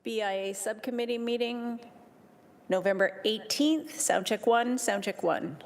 BIA Subcommittee meeting, November 18th, sound check 1, sound check 1.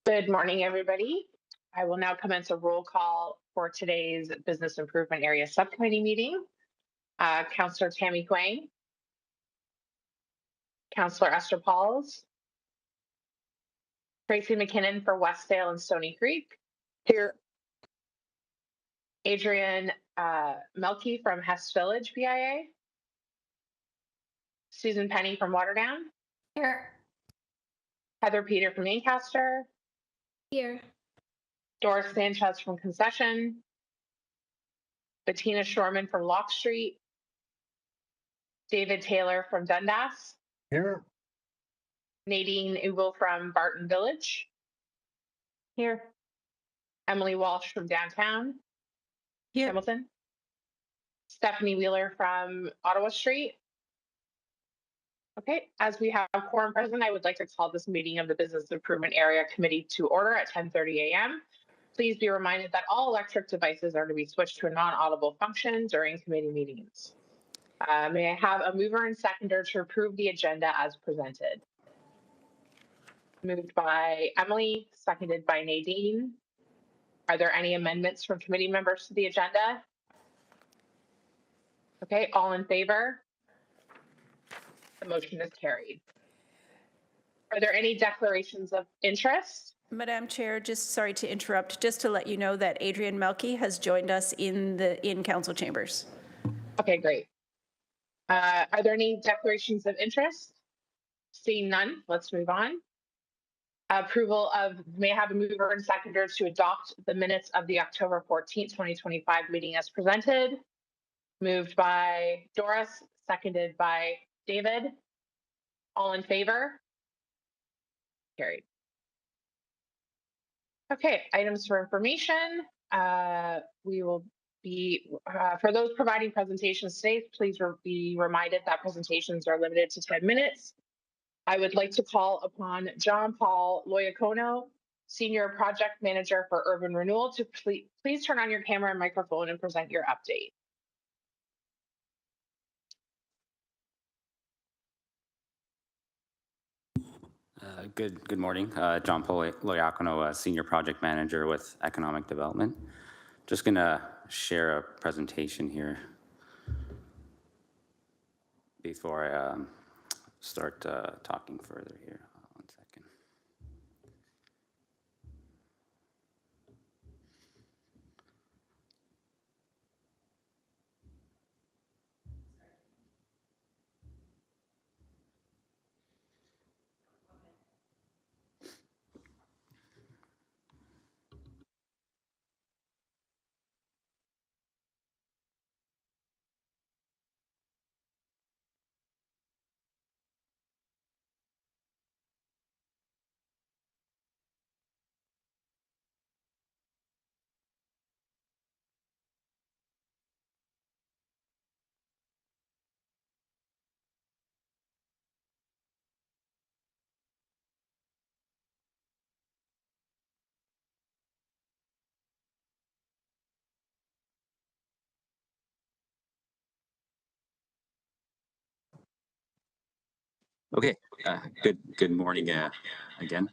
Good morning, everybody. I will now commence a roll call for today's Business Improvement Area Subcommittee meeting. Councillor Tammy Quang, Councillor Esther Pauls, Tracy McKinnon for Westdale and Stony Creek. Here. Adrian Melke from Hess Village BIA. Susan Penny from Waterdown. Here. Heather Peter from Lancaster. Here. Doris Sanchez from Concession. Bettina Shorman from Lock Street. David Taylor from Dundas. Here. Nadine Ugal from Barton Village. Here. Emily Walsh from Downtown. Here. Hamilton. Stephanie Wheeler from Ottawa Street. Okay, as we have quorum present, I would like to call this meeting of the Business Improvement Area Committee to order at 10:30 a.m. Please be reminded that all electric devices are to be switched to a non-audible function during committee meetings. May I have a mover and seconder to approve the agenda as presented? Moved by Emily, seconded by Nadine. Are there any amendments from committee members to the agenda? Okay, all in favor? The motion is carried. Are there any declarations of interest? Madam Chair, just sorry to interrupt, just to let you know that Adrian Melke has joined us in council chambers. Okay, great. Are there any declarations of interest? Seeing none, let's move on. Approval of, may I have a mover and seconder to adopt the minutes of the October 14th, 2025 meeting as presented. Moved by Doris, seconded by David. All in favor? Carried. Okay, items for information. We will be, for those providing presentations today, please be reminded that presentations are limited to 10 minutes. I would like to call upon John Paul Loyacono, Senior Project Manager for Urban Renewal, to please turn on your camera and microphone and present your update. Good morning. John Paul Loyacono, Senior Project Manager with Economic Development. Just going to share a presentation here before I start talking further here. One second. Okay, good morning again.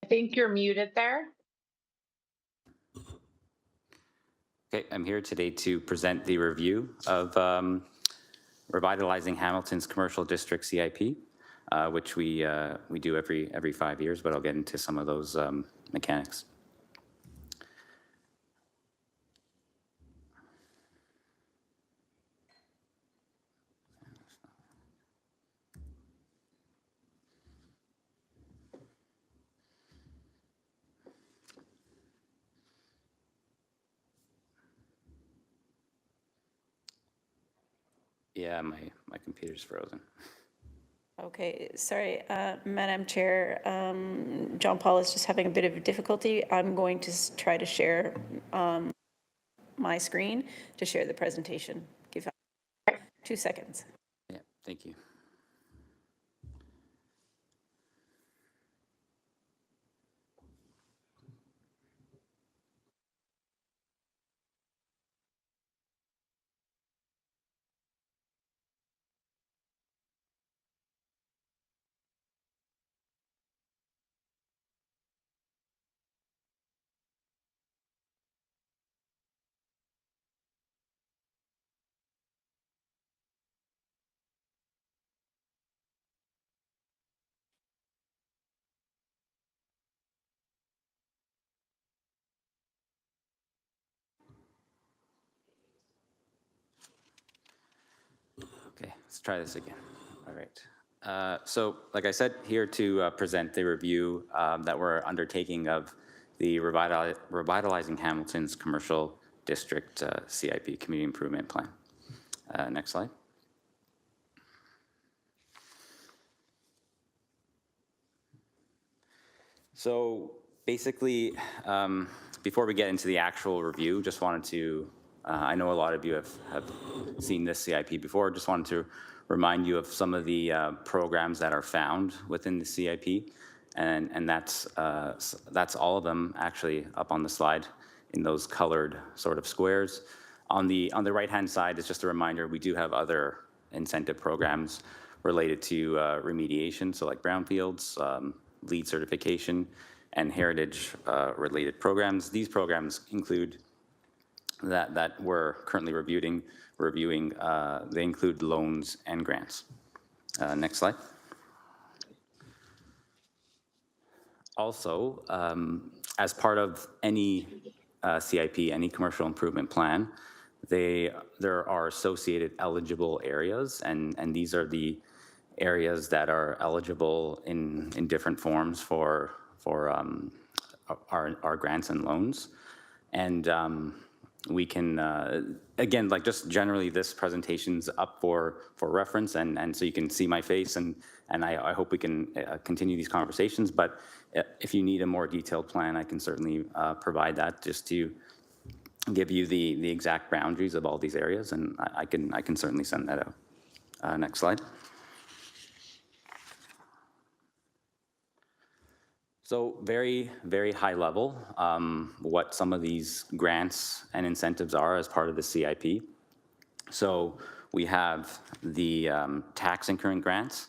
I think you're muted there. Okay, I'm here today to present the review of Revitalizing Hamilton's Commercial District CIP, which we do every 5 years, but I'll get into some of those mechanics. Yeah, my computer's frozen. Okay, sorry, Madam Chair, John Paul is just having a bit of difficulty. I'm going to try to share my screen to share the presentation. Give 2 seconds. Yeah, thank you. Let's try this again. All right. So like I said, here to present the review that we're undertaking of the Revitalizing Hamilton's Commercial District CIP, Community Improvement Plan. Next slide. So basically, before we get into the actual review, just wanted to, I know a lot of you have seen this CIP before, just wanted to remind you of some of the programs that are found within the CIP, and that's all of them actually up on the slide in those colored sort of squares. On the right-hand side is just a reminder, we do have other incentive programs related to remediation, so like brownfields, LEED certification, and heritage related programs. These programs include that we're currently reviewing. They include loans and grants. Next slide. Also, as part of any CIP, any commercial improvement plan, there are associated eligible areas, and these are the areas that are eligible in different forms for our grants and loans. And we can, again, like just generally this presentation's up for reference, and so you can see my face, and I hope we can continue these conversations, but if you need a more detailed plan, I can certainly provide that just to give you the exact boundaries of all these areas, and I can certainly send that out. Next slide. So very, very high level, what some of these grants and incentives are as part of the CIP. So we have the tax increment grants.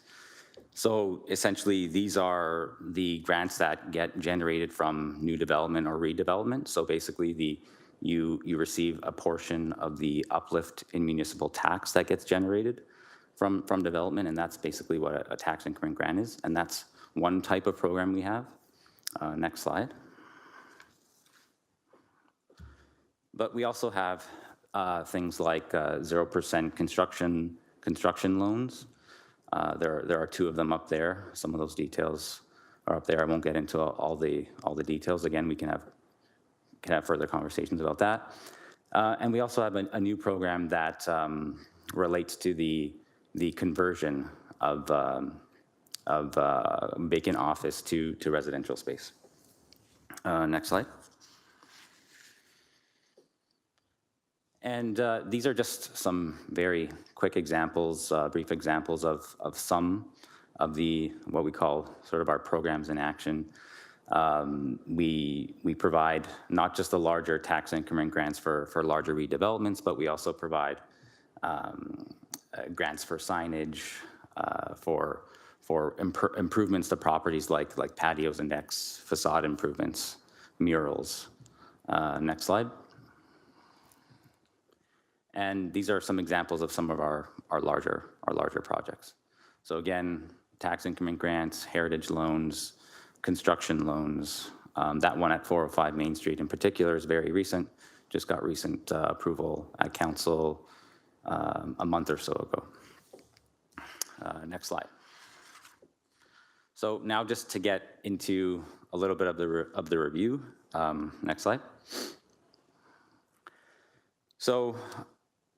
So essentially, these are the grants that get generated from new development or redevelopment. So basically, you receive a portion of the uplift in municipal tax that gets generated from development, and that's basically what a tax increment grant is. And that's one type of program we have. Next slide. But we also have things like 0% construction loans. There are two of them up there. Some of those details are up there. I won't get into all the details. Again, we can have further conversations about that. And we also have a new program that relates to the conversion of vacant office to residential space. Next slide. And these are just some very quick examples, brief examples of some of what we call sort of our programs in action. We provide not just the larger tax increment grants for larger redevelopments, but we also provide grants for signage, for improvements to properties like patios and decks, facade improvements, murals. Next slide. And these are some examples of some of our larger projects. So again, tax increment grants, heritage loans, construction loans. That one at 405 Main Street in particular is very recent, just got recent approval at council a month or so ago. Next slide. So now just to get into a little bit of the review. Next slide. So,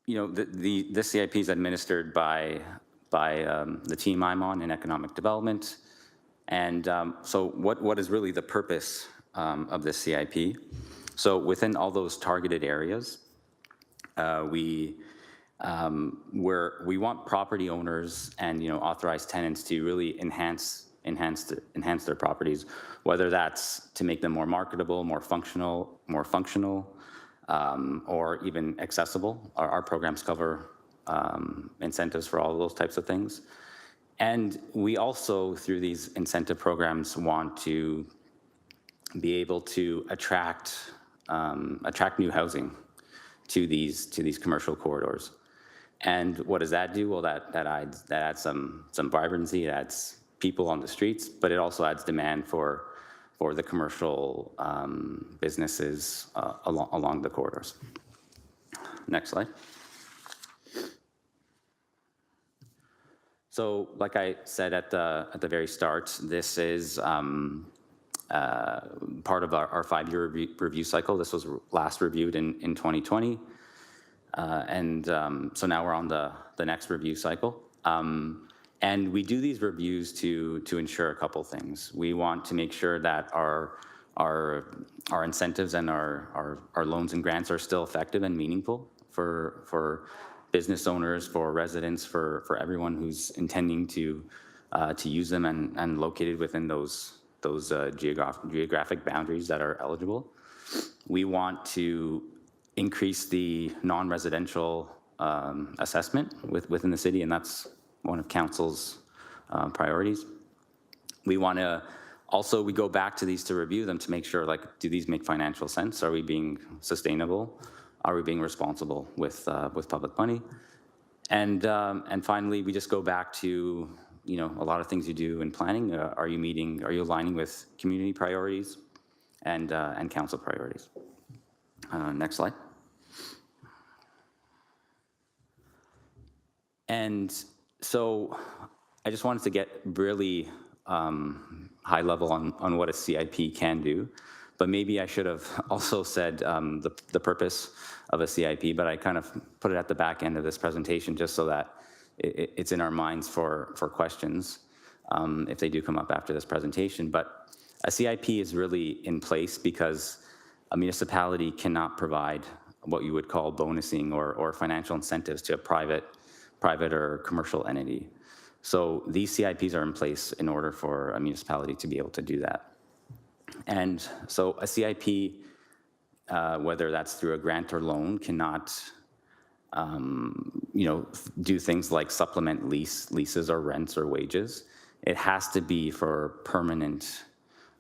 you know, this CIP is administered by the team I'm on in economic development. And so what is really the purpose of this CIP? So within all those targeted areas, we want property owners and, you know, authorized tenants to really enhance their properties, whether that's to make them more marketable, more functional, or even accessible. Our programs cover incentives for all of those types of things. And we also, through these incentive programs, want to be able to attract new housing to these commercial corridors. And what does that do? Well, that adds some vibrancy, it adds people on the streets, but it also adds demand for the commercial businesses along the corridors. Next slide. So like I said at the very start, this is part of our 5-year review cycle. This was last reviewed in 2020. So now we're on the next review cycle. And we do these reviews to ensure a couple things. We want to make sure that our incentives and our loans and grants are still effective and meaningful for business owners, for residents, for everyone who's intending to use them and located within those geographic boundaries that are eligible. We want to increase the non-residential assessment within the city, and that's one of council's priorities. We want to also, we go back to these to review them to make sure, like, do these make financial sense? Are we being sustainable? Are we being responsible with public money? And finally, we just go back to, you know, a lot of things you do in planning. Are you aligning with community priorities and council priorities? Next slide. And so I just wanted to get really high level on what a CIP can do, but maybe I should have also said the purpose of a CIP, but I kind of put it at the back end of this presentation just so that it's in our minds for questions if they do come up after this presentation. But a CIP is really in place because a municipality cannot provide what you would call bonusing or financial incentives to a private or commercial entity. So these CIPs are in place in order for a municipality to be able to do that. And so a CIP, whether that's through a grant or loan, cannot you know, do things like supplement leases or rents or wages. It has to be for permanent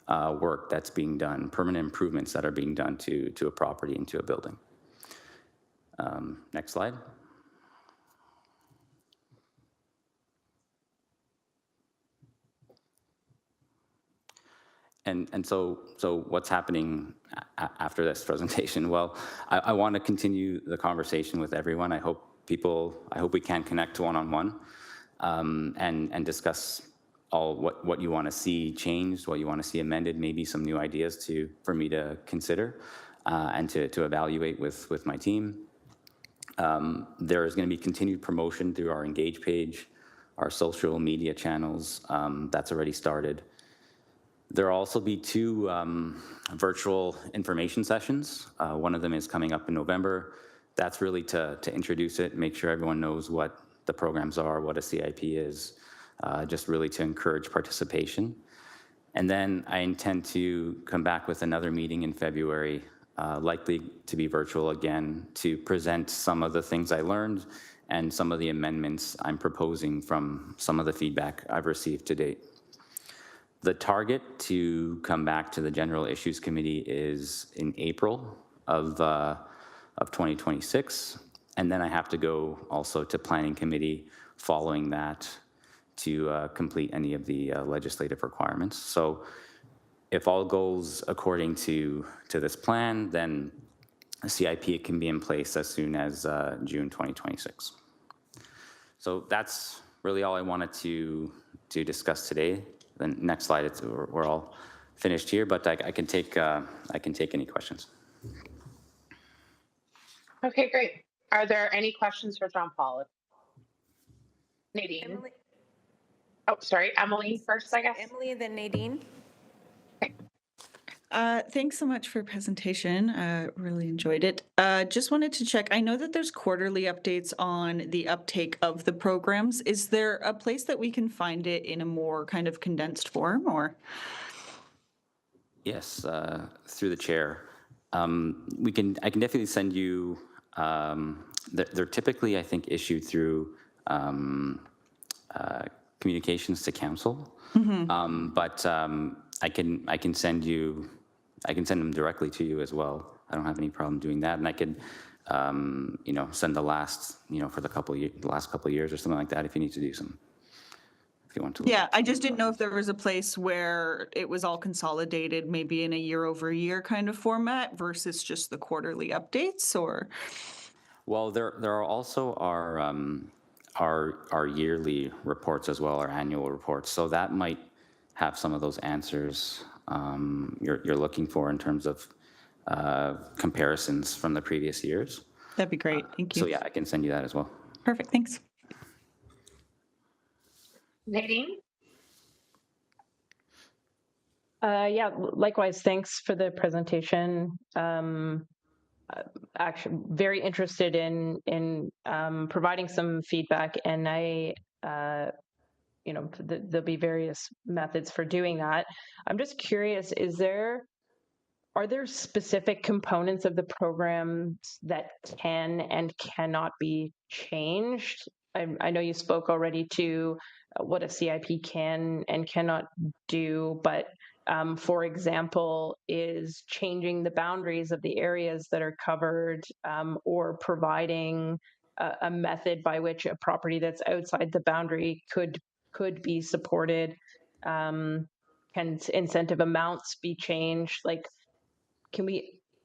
work that's being done, permanent improvements that are being done to a property and to a building. Next slide. And so what's happening after this presentation? Well, I want to continue the conversation with everyone. I hope we can connect one-on-one and discuss all what you want to see changed, what you want to see amended, maybe some new ideas for me to consider and to evaluate with my team. There is going to be continued promotion through our Engage page, our social media channels. That's already started. There will also be 2 virtual information sessions. One of them is coming up in November. That's really to introduce it, make sure everyone knows what the programs are, what a CIP is, just really to encourage participation. And then I intend to come back with another meeting in February, likely to be virtual again, to present some of the things I learned and some of the amendments I'm proposing from some of the feedback I've received to date. The target to come back to the General Issues Committee is in April of 2026, and then I have to go also to Planning Committee following that to complete any of the legislative requirements. So if all goes according to this plan, then a CIP can be in place as soon as June 2026. So that's really all I wanted to discuss today. The next slide, we're all finished here, but I can take any questions. Okay, great. Are there any questions for John Paul? Nadine. Emily, Oh, sorry, Emily first, I guess. Emily, then Nadine. Thanks so much for your presentation. Really enjoyed it. Just wanted to check. I know that there's quarterly updates on the uptake of the programs. Is there a place that we can find it in a more kind of condensed form, or? Yes, through the chair. I can definitely send you. They're typically, I think, issued through communications to council, but I can send them directly to you as well. I don't have any problem doing that, and I could, you know, send the last, you know, for the last couple of years or something like that if you need to do some. If you want to. Yeah, I just didn't know if there was a place where it was all consolidated, maybe in a year-over-year kind of format versus just the quarterly updates, or. Well, there are also our our yearly reports as well, our annual reports. So that might have some of those answers you're looking for in terms of comparisons from the previous years. That'd be great. Thank you. So yeah, I can send you that as well. Perfect. Thanks. Nadine? Yeah, likewise, thanks for the presentation. Actually, very interested in providing some feedback, and there'll be various methods for doing that. I'm just curious, are there specific components of the programs that can and cannot be changed? I know you spoke already to what a CIP can and cannot do, but for example, is changing the boundaries of the areas that are covered or providing a method by which a property that's outside the boundary could be supported? Can incentive amounts be changed? Like,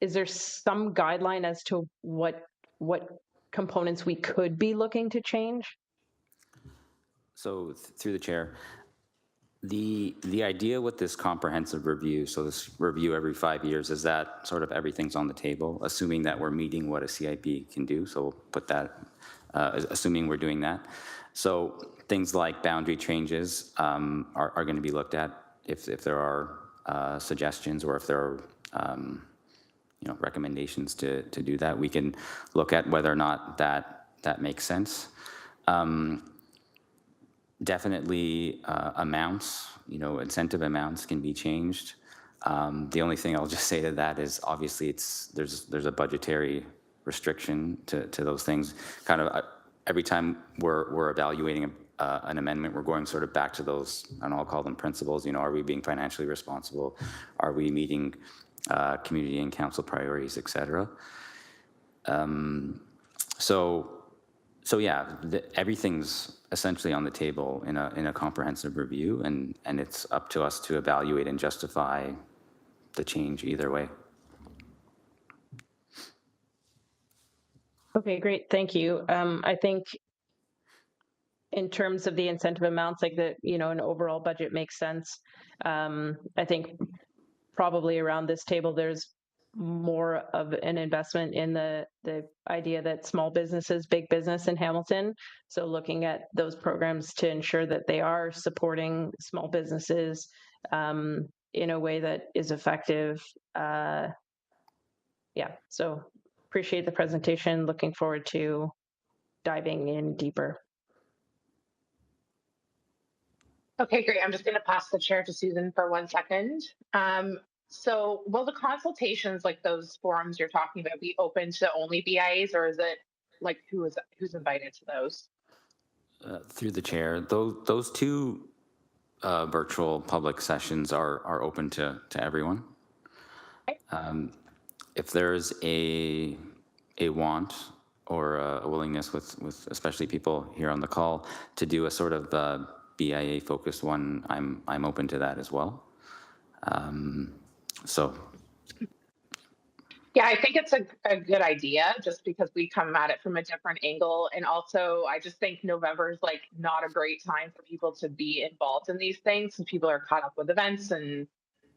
is there some guideline as to what components we could be looking to change? So through the chair, the idea with this comprehensive review, so this review every 5 years, is that sort of everything's on the table, assuming that we're meeting what a CIP can do. So we'll put that, assuming we're doing that. So things like boundary changes are going to be looked at if there are suggestions or if there are recommendations to do that. We can look at whether or not that makes sense. Definitely amounts, incentive amounts can be changed. The only thing I'll just say to that is obviously there's a budgetary restriction to those things. Kind of every time we're evaluating an amendment, we're going sort of back to those, and I'll call them principles. Are we being financially responsible? Are we meeting community and council priorities, et cetera? So yeah, everything's essentially on the table in a comprehensive review, and it's up to us to evaluate and justify the change either way. Okay, great, thank you. I think in terms of the incentive amounts, like an overall budget makes sense. I think probably around this table, there's more of an investment in the idea that small businesses, big business in Hamilton. So looking at those programs to ensure that they are supporting small businesses in a way that is effective. Yeah, so appreciate the presentation. Looking forward to diving in deeper. Okay, great. I'm just going to pass the chair to Susan for 1 second. So will the consultations, like those forums you're talking about, be open to only BIAs, or is it like who's invited to those? Through the chair, those two virtual public sessions are open to everyone. Okay. If there's a want or a willingness with especially people here on the call to do a sort of BIA focused one, I'm open to that as well. So. Yeah, I think it's a good idea just because we come at it from a different angle. And also, I just think November is like not a great time for people to be involved in these things. And people are caught up with events and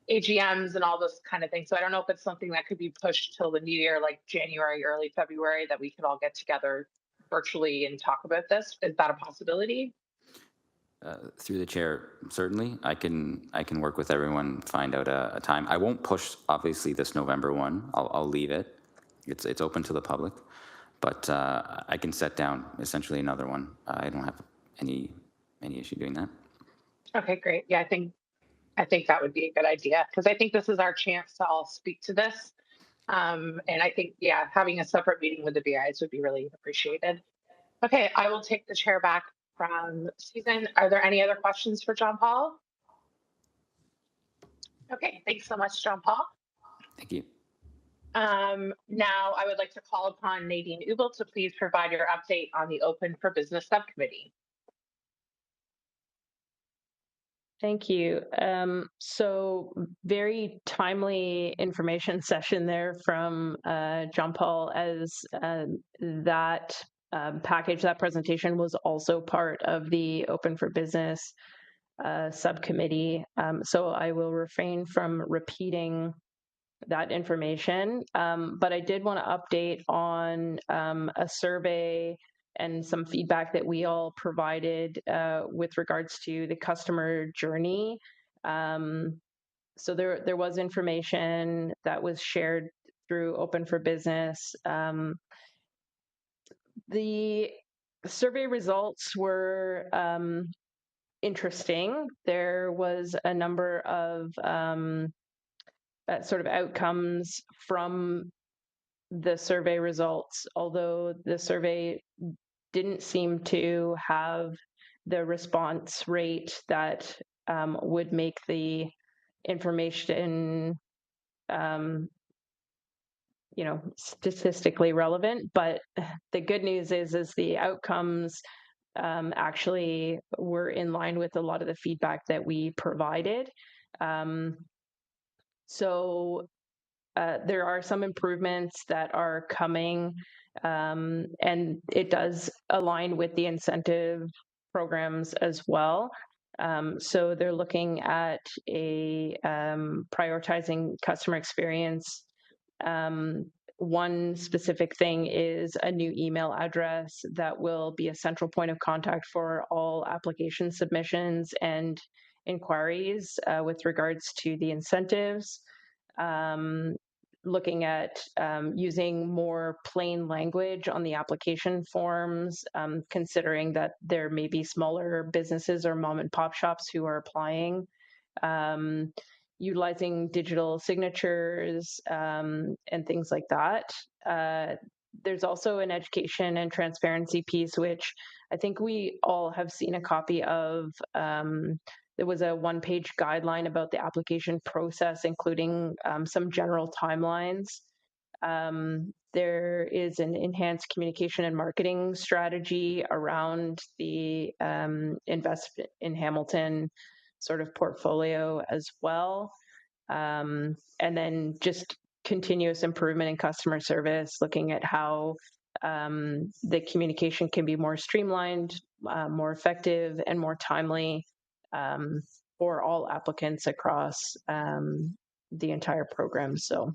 AGMs and all those kind of things. So I don't know if it's something that could be pushed till the new year, like January, early February, that we could all get together virtually and talk about this. Is that a possibility? Through the chair, certainly. I can work with everyone, find out a time. I won't push, obviously, this November one. I'll leave it. It's open to the public, but I can set down essentially another one. I don't have any issue doing that. Okay, great. Yeah, I think that would be a good idea because I think this is our chance to all speak to this. And I think, yeah, having a separate meeting with the BIs would be really appreciated. Okay, I will take the chair back from Susan. Are there any other questions for John Paul? Okay, thanks so much, John Paul. Thank you. Now I would like to call upon Nadine Ubel to please provide your update on the Open for Business Subcommittee. Thank you. So very timely information session there from John Paul, as that package. That presentation was also part of the Open for Business subcommittee. So I will refrain from repeating that information. But I did want to update on a survey and some feedback that we all provided with regards to the customer journey. So there was information that was shared through Open for Business. The survey results were interesting. There was a number of sort of outcomes from the survey results, although the survey didn't seem to have the response rate that would make the information statistically relevant. But the good news is the outcomes actually were in line with a lot of the feedback that we provided. So there are some improvements that are coming, and it does align with the incentive programs as well. So they're looking at prioritizing customer experience. One specific thing is a new email address that will be a central point of contact for all application submissions and inquiries with regards to the incentives. Looking at using more plain language on the application forms, considering that there may be smaller businesses or mom and pop shops who are applying. Utilizing digital signatures and things like that. There's also an education and transparency piece, which I think we all have seen a copy of. There was a one-page guideline about the application process, including some general timelines. There is an enhanced communication and marketing strategy around the Invest in Hamilton sort of portfolio as well. And then just continuous improvement in customer service, looking at how the communication can be more streamlined, more effective, and more timely for all applicants across the entire program. So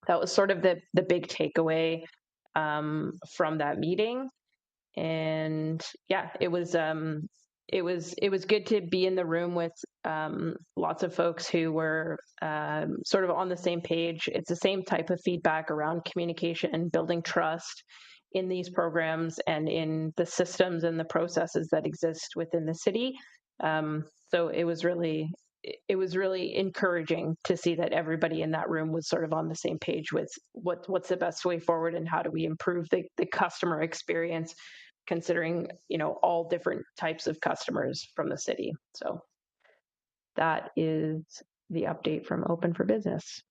that was sort of the big takeaway from that meeting. And yeah, it was good to be in the room with lots of folks who were sort of on the same page. It's the same type of feedback around communication and building trust in these programs and in the systems and the processes that exist within the city. So it was really encouraging to see that everybody in that room was sort of on the same page with what's the best way forward and how do we improve the customer experience, considering all different types of customers from the city. So that is the update from Open for Business.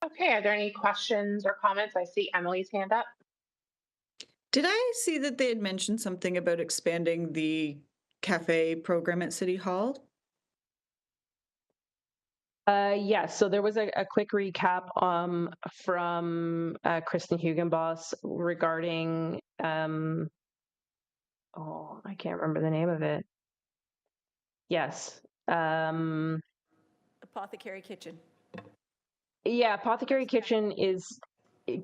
Okay, are there any questions or comments? I see Emily's hand up. Did I see that they had mentioned something about expanding the cafe program at City Hall? Yes, so there was a quick recap from Kristen Hugenboss regarding, I can't remember the name of it. Yes. Apothecary Kitchen. Yeah, Apothecary Kitchen is,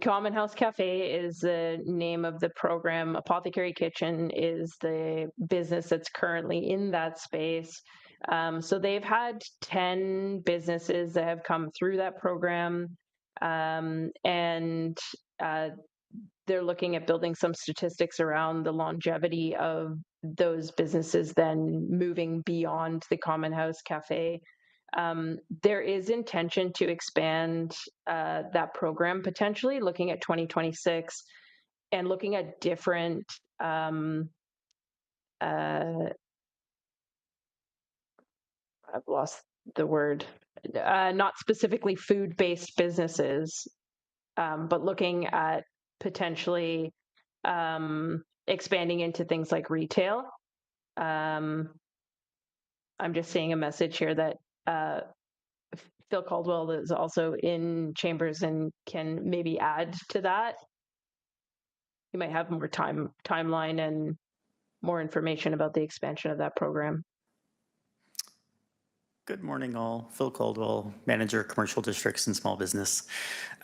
Common House Cafe is the name of the program. Apothecary Kitchen is the business that's currently in that space. So they've had 10 businesses that have come through that program. And they're looking at building some statistics around the longevity of those businesses then moving beyond the Common House Cafe. There is intention to expand that program potentially, looking at 2026 and looking at different I've lost the word, not specifically food-based businesses, but looking at potentially expanding into things like retail. I'm just seeing a message here that Phil Caldwell is also in chambers and can maybe add to that. You might have more timeline and more information about the expansion of that program. Good morning, all. Phil Caldwell, Manager, Commercial Districts and Small Business.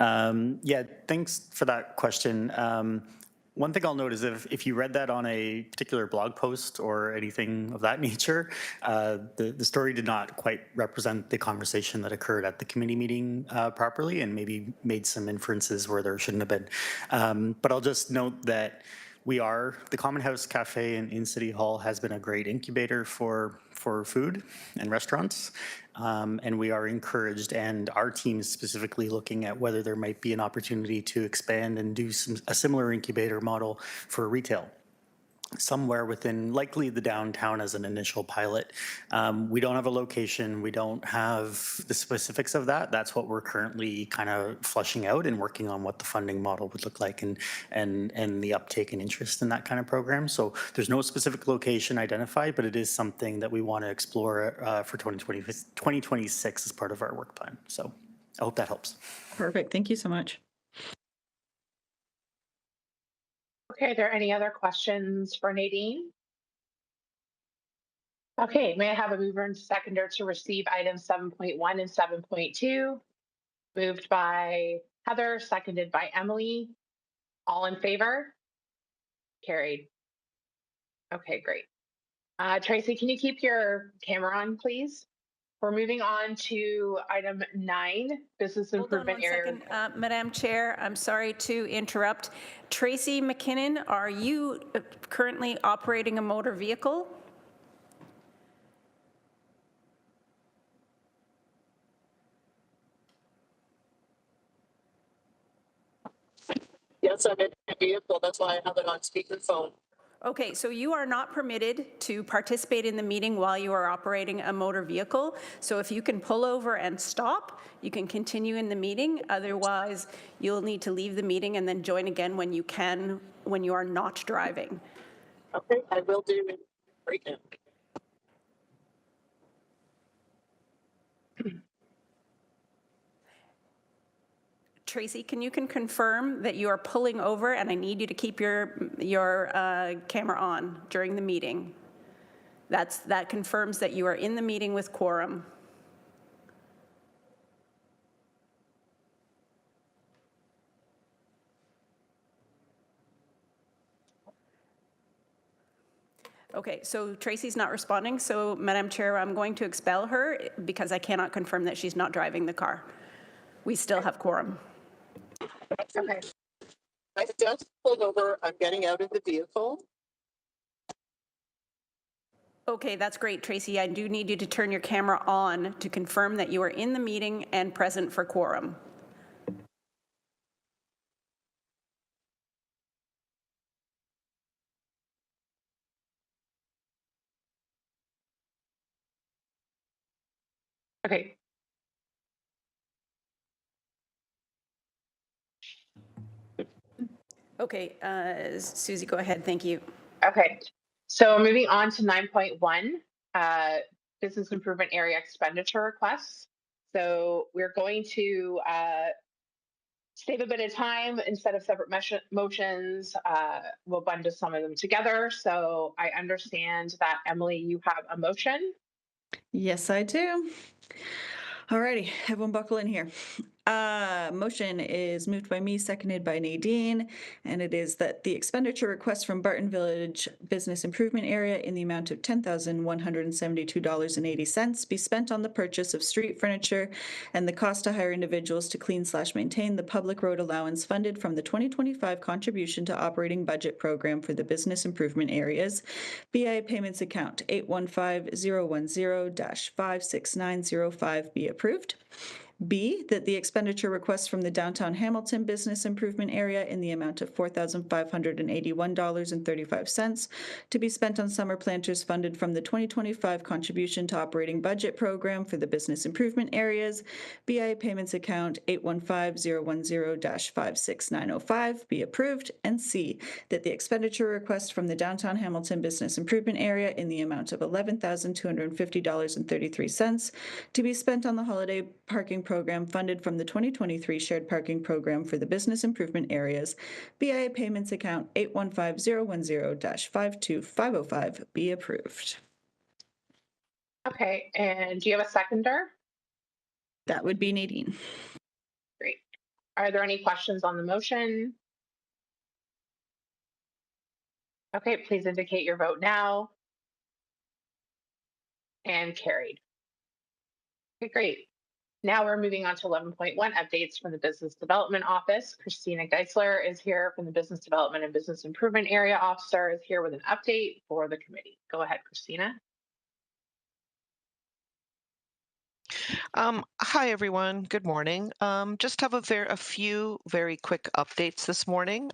Yeah, thanks for that question. One thing I'll note is if you read that on a particular blog post or anything of that nature, the story did not quite represent the conversation that occurred at the committee meeting properly, and maybe made some inferences where there shouldn't have been. But I'll just note that the Common House Cafe in City Hall has been a great incubator for food and restaurants. And we are encouraged, and our team is specifically looking at whether there might be an opportunity to expand and do a similar incubator model for retail, somewhere within likely the downtown as an initial pilot. We don't have a location. We don't have the specifics of that. That's what we're currently kind of flushing out and working on what the funding model would look like and the uptake and interest in that kind of program. So there's no specific location identified, but it is something that we want to explore for 2026 as part of our work plan. So I hope that helps. Perfect. Thank you so much. Okay, are there any other questions for Nadine? Okay, may I have a mover and seconder to receive items 7.1 and 7.2? Moved by Heather, seconded by Emily. All in favor? Carried. Okay, great. Tracy, can you keep your camera on, please? We're moving on to item 9, business Hold on improvement one area. second. Madam Chair, I'm sorry to interrupt. Tracy McKinnon, are you currently operating a motor vehicle? Yes, I'm in a vehicle. That's why I have it on speakerphone. Okay, so you are not permitted to participate in the meeting while you are operating a motor vehicle. So if you can pull over and stop, you can continue in the meeting. Otherwise, you'll need to leave the meeting and then join again when you can, when you are not driving. Okay, I will do it right now. Tracy, can you confirm that you are pulling over, and I need you to keep your camera on during the meeting? That confirms that you are in the meeting with quorum. Okay, so Tracy's not responding, so Madam Chair, I'm going to expel her because I cannot confirm that she's not driving the car. We still have quorum. Okay. I just pulled over. I'm getting out of the vehicle. Okay, that's great, Tracy. I do need you to turn your camera on to confirm that you are in the meeting and present for quorum. Okay. Okay, Susie, go ahead. Thank you. Okay. So moving on to 9.1, business improvement area expenditure requests. So we're going to save a bit of time instead of separate motions. We'll bundle some of them together. So I understand that, Emily, you have a motion. Yes, I do. Alrighty, everyone buckle in here. Motion is moved by me, seconded by Nadine, and it is that the expenditure request from Barton Village Business Improvement Area in the amount of $10,172.80 be spent on the purchase of street furniture and the cost to hire individuals to clean/maintain the public road allowance funded from the 2025 contribution to operating budget program for the business improvement areas. BI payments account 815010-56905 be approved. B, that the expenditure request from the Downtown Hamilton Business Improvement Area in the amount of $4,581.35 to be spent on summer planters funded from the 2025 Contribution to Operating Budget Program for the Business Improvement Areas, BIA Payments Account 815010-56905 be approved, and C, that the expenditure request from the Downtown Hamilton Business Improvement Area in the amount of $11,250.33 to be spent on the holiday parking program funded from the 2023 Shared Parking Program for the Business Improvement Areas, BIA Payments Account 815010-52505 be approved. Okay, and do you have a seconder? That would be Nadine. Great. Are there any questions on the motion? Okay, please indicate your vote now. And carried. Okay, great. Now we're moving on to 11.1 updates from the Business Development Office. Christina Geisler is here from the Business Development and Business Improvement Area Officer is here with an update for the committee. Go ahead, Christina. Hi, everyone. Good morning. Just have a few very quick updates this morning.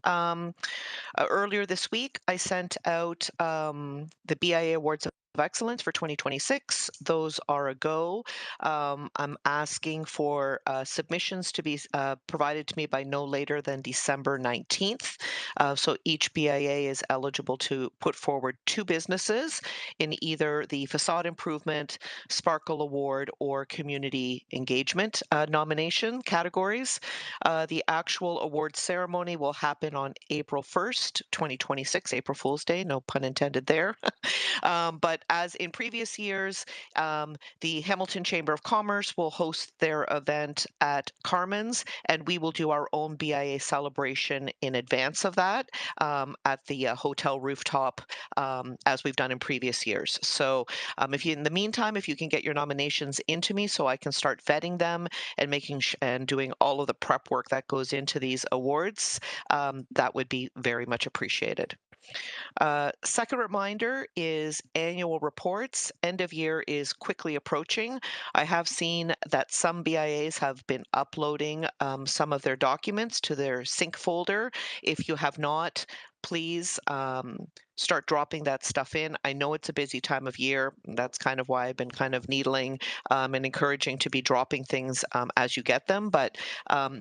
Earlier this week, I sent out the BIA Awards of Excellence for 2026. Those are a go. I'm asking for submissions to be provided to me by no later than December 19th. So each BIA is eligible to put forward 2 businesses in either the Facade Improvement, Sparkle Award, or Community Engagement nomination categories. The actual award ceremony will happen on April 1st, 2026, April Fool's Day, no pun intended there. But as in previous years, the Hamilton Chamber of Commerce will host their event at Carmen's, and we will do our own BIA celebration in advance of that at the hotel rooftop, as we've done in previous years. So if you, in the meantime, if you can get your nominations into me so I can start vetting them and making and doing all of the prep work that goes into these awards, that would be very much appreciated. Second reminder is annual reports. End of year is quickly approaching. I have seen that some BIAs have been uploading some of their documents to their sync folder. If you have not, please start dropping that stuff in. I know it's a busy time of year. That's kind of why I've been kind of needling and encouraging to be dropping things as you get them, but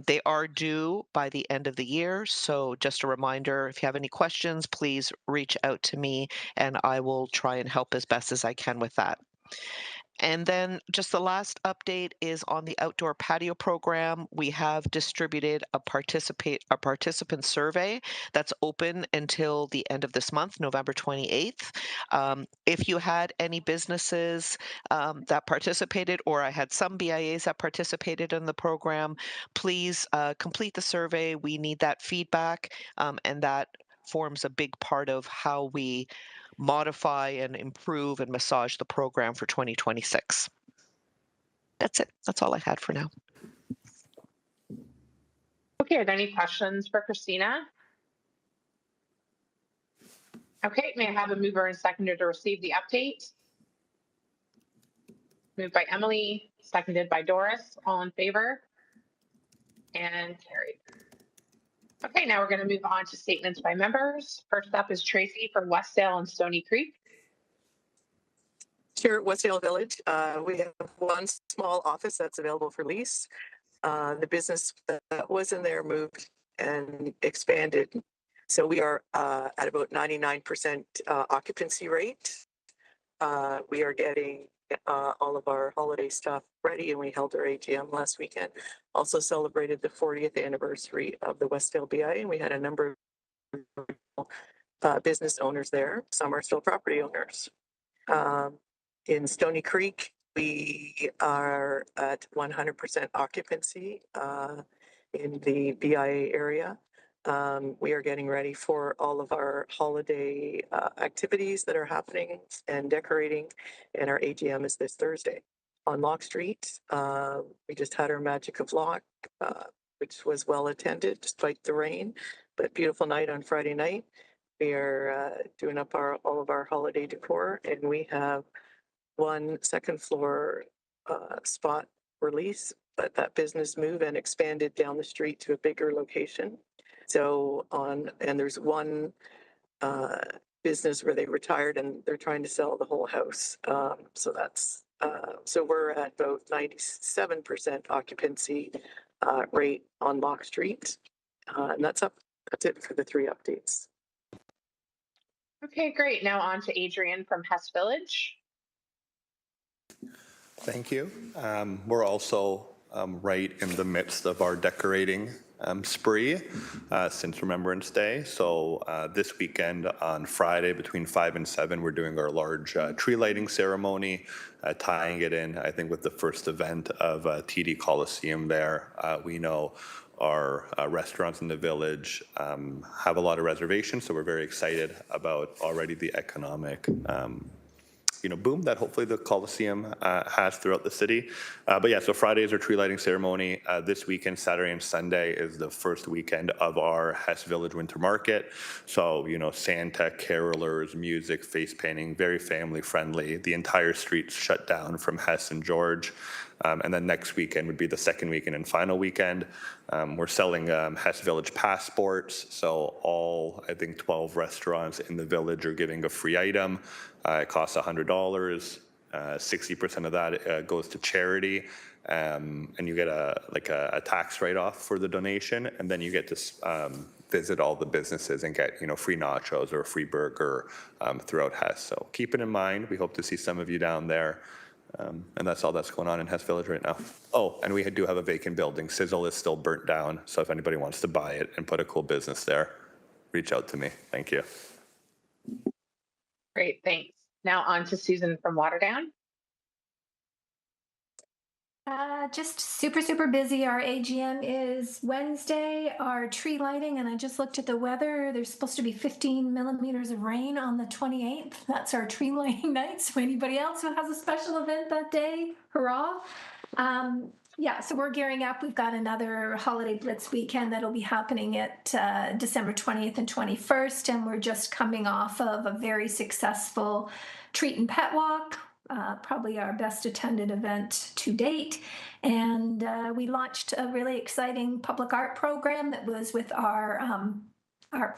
they are due by the end of the year. So just a reminder, if you have any questions, please reach out to me and I will try and help as best as I can with that. And then just the last update is on the outdoor patio program. We have distributed a participant survey that's open until the end of this month, November 28th. If you had any businesses that participated, or I had some BIAs that participated in the program, please complete the survey. We need that feedback, and that forms a big part of how we modify and improve and massage the program for 2026. That's it. That's all I had for now. Okay, are there any questions for Christina? Okay, may I have a mover and seconder to receive the update? Moved by Emily, seconded by Doris. All in favor? And carried. Okay, now we're going to move on to statements by members. First up is Tracy for Westdale and Stony Creek. Here at Westdale Village, we have one small office that's available for lease. The business that was in there moved and expanded. So we are at about 99% occupancy rate. We are getting all of our holiday stuff ready, and we held our AGM last weekend. Also celebrated the 40th anniversary of the Westdale BIA, and we had a number of business owners there. Some are still property owners. In Stony Creek, we are at 100% occupancy in the BIA area. We are getting ready for all of our holiday activities that are happening and decorating, and our AGM is this Thursday. On Lock Street, we just had our Magic of Lock, which was well attended despite the rain, but beautiful night on Friday night. We are doing up all of our holiday decor, and we have one second floor spot release but that business moved and expanded down the street to a bigger location. So and there's one business where they retired and they're trying to sell the whole house. So we're at about 97% occupancy rate on Lock Street. And that's it for the 3 updates. Okay, great. Now on to Adrian from Hess Village. Thank you. We're also right in the midst of our decorating spree since Remembrance Day. So this weekend on Friday between 5 and 7, we're doing our large tree lighting ceremony, tying it in, I think, with the first event of TD Coliseum there. We know our restaurants in the village have a lot of reservations, so we're very excited about already the economic boom that hopefully the Coliseum has throughout the city. But yeah, so Friday is our tree lighting ceremony. This weekend, Saturday and Sunday, is the first weekend of our Hess Village Winter Market. So, Santa, carolers, music, face painting, very family friendly. The entire street's shut down from Hess and George. And then next weekend would be the second weekend and final weekend. We're selling Hess Village passports. So all, I think, 12 restaurants in the village are giving a free item. It costs $100. 60% of that goes to charity. And you get a tax write-off for the donation. And then you get to visit all the businesses and get, free nachos or a free burger throughout Hess. So keep it in mind. We hope to see some of you down there. And that's all that's going on in Hess Village right now. Oh, and we do have a vacant building. Sizzle is still burnt down. So if anybody wants to buy it and put a cool business there, reach out to me. Thank you. Great, thanks. Now on to Susan from Waterdown. Just super, super busy. Our AGM is Wednesday, our tree lighting, and I just looked at the weather. There's supposed to be 15 millimeters of rain on the 28th. That's our tree lighting night. So anybody else who has a special event that day, hurrah. Yeah, so we're gearing up. We've got another Holiday Blitz weekend that'll be happening at December 20th and 21st. And we're just coming off of a very successful treat and pet walk. Probably our best attended event to date. And we launched a really exciting public art program that was with our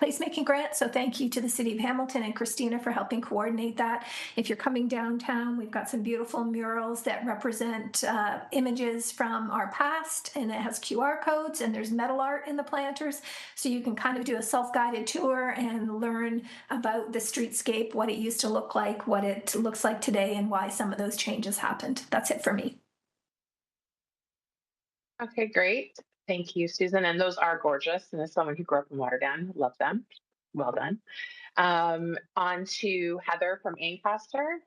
placemaking grant. So thank you to the City of Hamilton and Christina for helping coordinate that. If you're coming downtown, we've got some beautiful murals that represent images from our past, and it has QR codes, and there's metal art in the planters. So you can kind of do a self-guided tour and learn about the streetscape, what it used to look like, what it looks like today, and why some of those changes happened. That's it for me. Okay, great. Thank you, Susan. And those are gorgeous. And as someone who grew up in Waterdown, love them. Well done. On to Heather from Ancaster.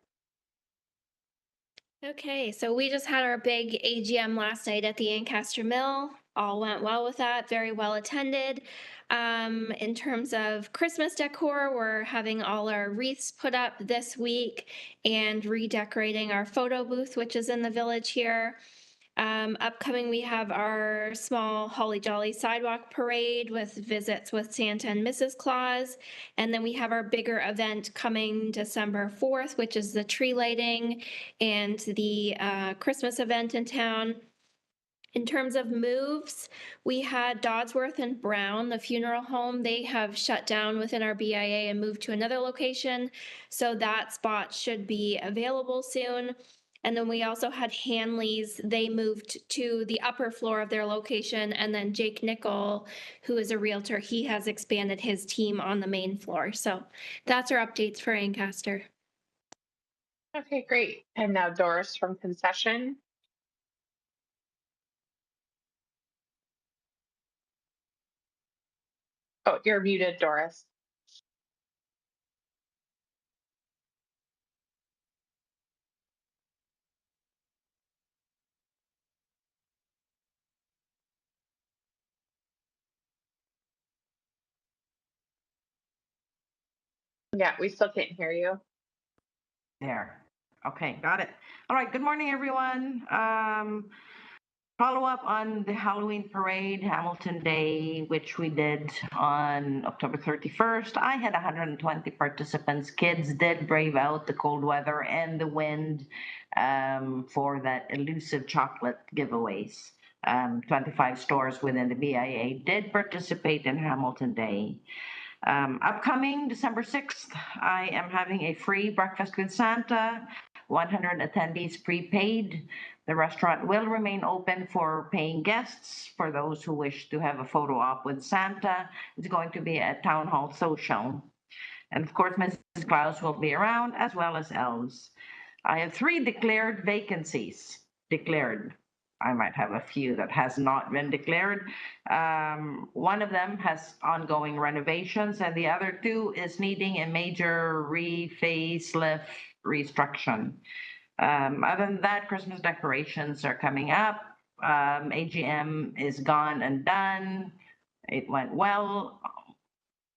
Okay, so we just had our big AGM last night at the Ancaster Mill. All went well with that, very well attended. In terms of Christmas decor, we're having all our wreaths put up this week and redecorating our photo booth, which is in the village here. Upcoming, we have our small Holly Jolly sidewalk parade with visits with Santa and Mrs. Claus. And then we have our bigger event coming December 4th, which is the tree lighting and the Christmas event in town. In terms of moves, we had Dodsworth and Brown, the funeral home. They have shut down within our BIA and moved to another location. So that spot should be available soon. And then we also had Hanley's. They moved to the upper floor of their location. And then Jake Nickel, who is a realtor, he has expanded his team on the main floor. So that's our updates for Ancaster. Okay, great. And now Doris from Concession. Oh, you're muted, Doris. Yeah, we still can't hear you. There. Okay, got it. All right, good morning, everyone. Follow up on the Halloween parade, Hamilton Day, which we did on October 31st. I had 120 participants. Kids did brave out the cold weather and the wind for that elusive chocolate giveaways. 25 stores within the BIA did participate in Hamilton Day. Upcoming December 6th, I am having a free breakfast with Santa, 100 attendees prepaid. The restaurant will remain open for paying guests. For those who wish to have a photo op with Santa, it's going to be at Town Hall Social. And of course, Mrs. Klaus will be around, as well as elves. I have 3 declared vacancies. Declared. I might have a few that has not been declared. One of them has ongoing renovations, and the other 2 is needing a major facelift restructuring. Other than that, Christmas decorations are coming up. AGM is gone and done. It went well.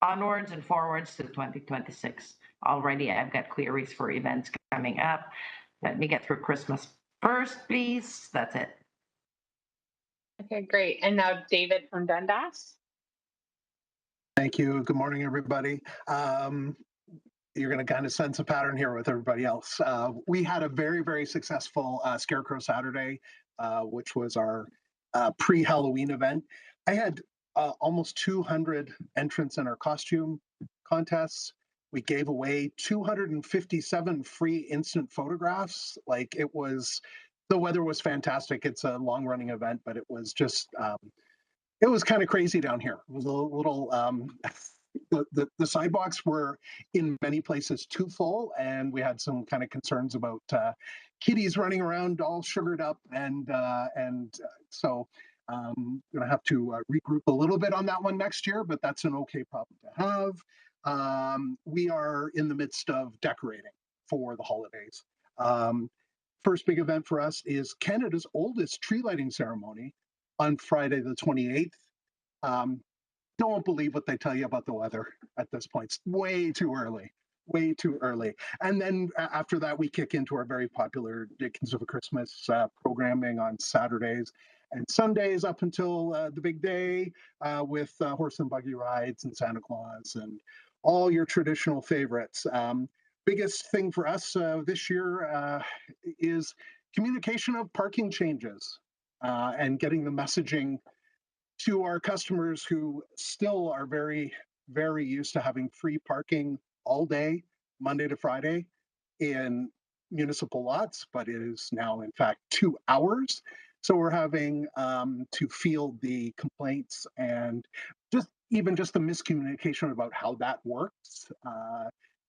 Onwards and forwards to 2026. Already I've got queries for events coming up. Let me get through Christmas first, please. That's it. Okay, great. And now David from Dundas. Thank you. Good morning, everybody. You're going to kind of sense a pattern here with everybody else. We had a very, very successful Scarecrow Saturday, which was our pre-Halloween event. I had almost 200 entrants in our costume contests. We gave away 257 free instant photographs. Like, it was, the weather was fantastic. It's a long-running event, but it was just, it was kind of crazy down here. It was a little, the sidewalks were in many places too full, and we had some kind of concerns about kitties running around all sugared up, and so going to have to regroup a little bit on that one next year, but that's an okay problem to have. We are in the midst of decorating for the holidays. First big event for us is Canada's oldest tree lighting ceremony on Friday the 28th. Don't believe what they tell you about the weather at this point. It's way too early. Way too early. And then after that, we kick into our very popular Dickens of a Christmas programming on Saturdays and Sundays up until the big day with horse and buggy rides and Santa Claus and all your traditional favorites. Biggest thing for us this year is communication of parking changes and getting the messaging to our customers who still are very, very used to having free parking all day, Monday to Friday, in municipal lots, but it is now, in fact, 2 hours. So we're having to field the complaints and just the miscommunication about how that works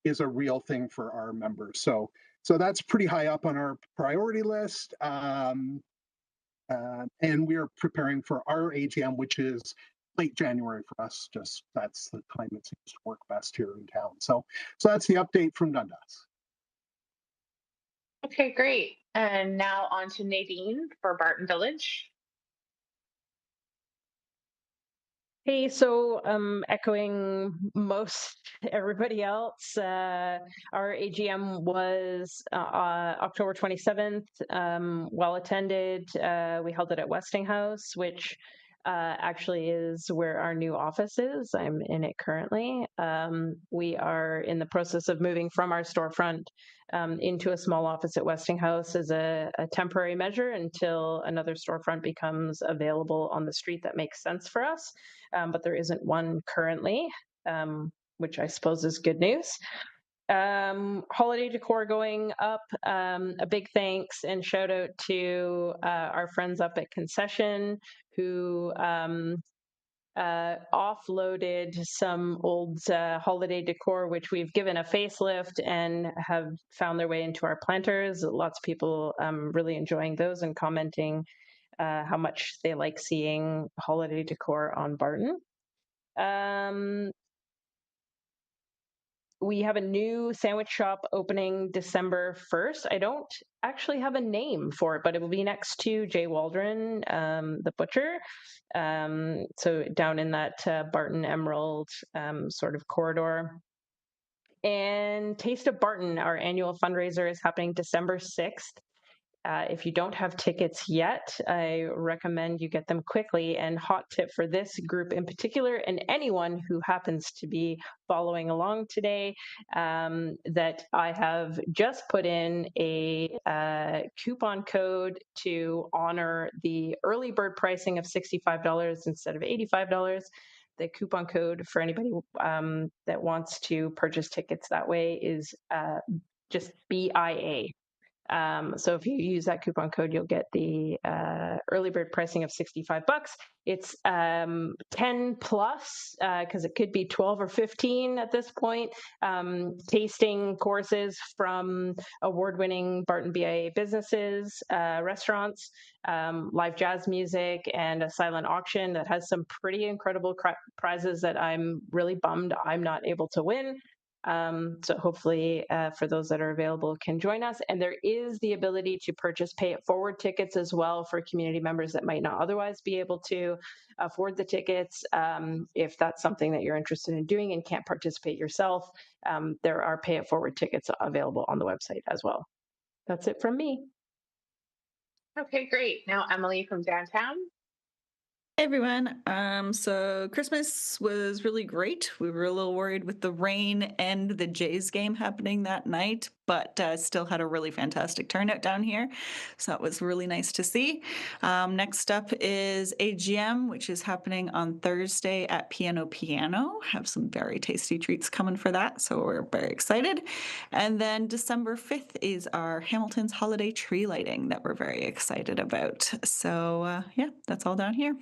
is a real thing for our members. So that's pretty high up on our priority list. And we are preparing for our AGM, which is late January for us. Just that's the time it seems to work best here in town. So that's the update from Dundas. Okay, great. And now on to Nadine for Barton Village. Hey, so echoing most everybody else, our AGM was October 27th, well attended. We held it at Westinghouse, which actually is where our new office is. I'm in it currently. We are in the process of moving from our storefront into a small office at Westinghouse as a temporary measure until another storefront becomes available on the street that makes sense for us. But there isn't one currently, which I suppose is good news. Holiday decor going up. A big thanks and shout out to our friends up at Concession who offloaded some old holiday decor, which we've given a facelift and have found their way into our planters. Lots of people really enjoying those and commenting how much they like seeing holiday decor on Barton. We have a new sandwich shop opening December 1st. I don't actually have a name for it, but it will be next to Jay Waldron, the butcher. So down in that Barton Emerald sort of corridor. And Taste of Barton, our annual fundraiser, is happening December 6th. If you don't have tickets yet, I recommend you get them quickly. And hot tip for this group in particular, and anyone who happens to be following along today, that I have just put in a coupon code to honor the early bird pricing of $65 instead of $85. The coupon code for anybody that wants to purchase tickets that way is just BIA. So if you use that coupon code, you'll get the early bird pricing of $65. It's 10 plus, because it could be 12 or 15 at this point, tasting courses from award-winning Barton BIA businesses, restaurants, live jazz music, and a silent auction that has some pretty incredible prizes that I'm really bummed I'm not able to win. So hopefully for those that are available can join us. And there is the ability to purchase pay it forward tickets as well for community members that might not otherwise be able to afford the tickets. If that's something that you're interested in doing and can't participate yourself, there are pay it forward tickets available on the website as well. That's it from me. Okay, great. Now Emily from downtown. Hey everyone. So Christmas was really great. We were a little worried with the rain and the Jays game happening that night, but still had a really fantastic turnout down here. So that was really nice to see. Next up is AGM, which is happening on Thursday at Piano Piano. Have some very tasty treats coming for that, so we're very excited. And then December 5th is our Hamilton's holiday tree lighting that we're very excited about. So yeah, that's all down here.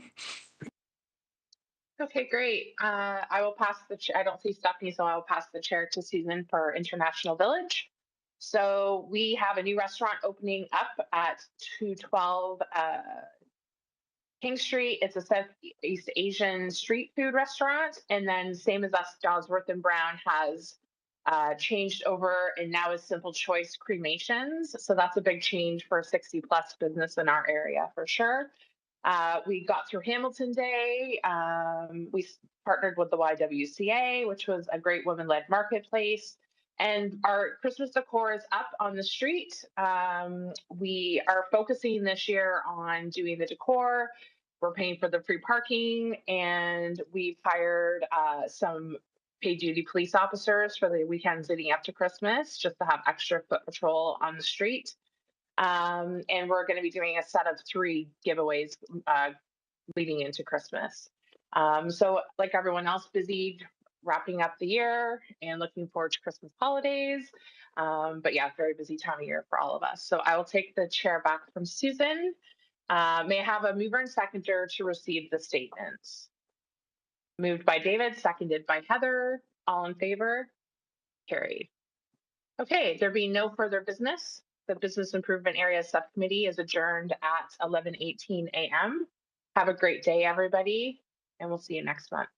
Okay, great. I will pass the chair. I don't see Stephanie, so I will pass the chair to Susan for International Village. So we have a new restaurant opening up at 212 King Street. It's a Southeast Asian street food restaurant. And then same as us, Dodsworth and Brown has changed over and now is Simple Choice Cremations. So that's a big change for a 60 plus business in our area for sure. We got through Hamilton Day. We partnered with the YWCA, which was a great women-led marketplace. And our Christmas decor is up on the street. We are focusing this year on doing the decor. We're paying for the free parking, and we've hired some paid duty police officers for the weekends leading up to Christmas, just to have extra foot patrol on the street. And we're going to be doing a set of 3 giveaways leading into Christmas. So like everyone else, busy wrapping up the year and looking forward to Christmas holidays. But yeah, very busy time of year for all of us. So I will take the chair back from Susan. May I have a mover and seconder to receive the statements? Moved by David, seconded by Heather. All in favor? Carried. Okay, there being no further business, the Business Improvement Area Subcommittee is adjourned at 11:18 a.m. Have a great day, everybody, and we'll see you next month.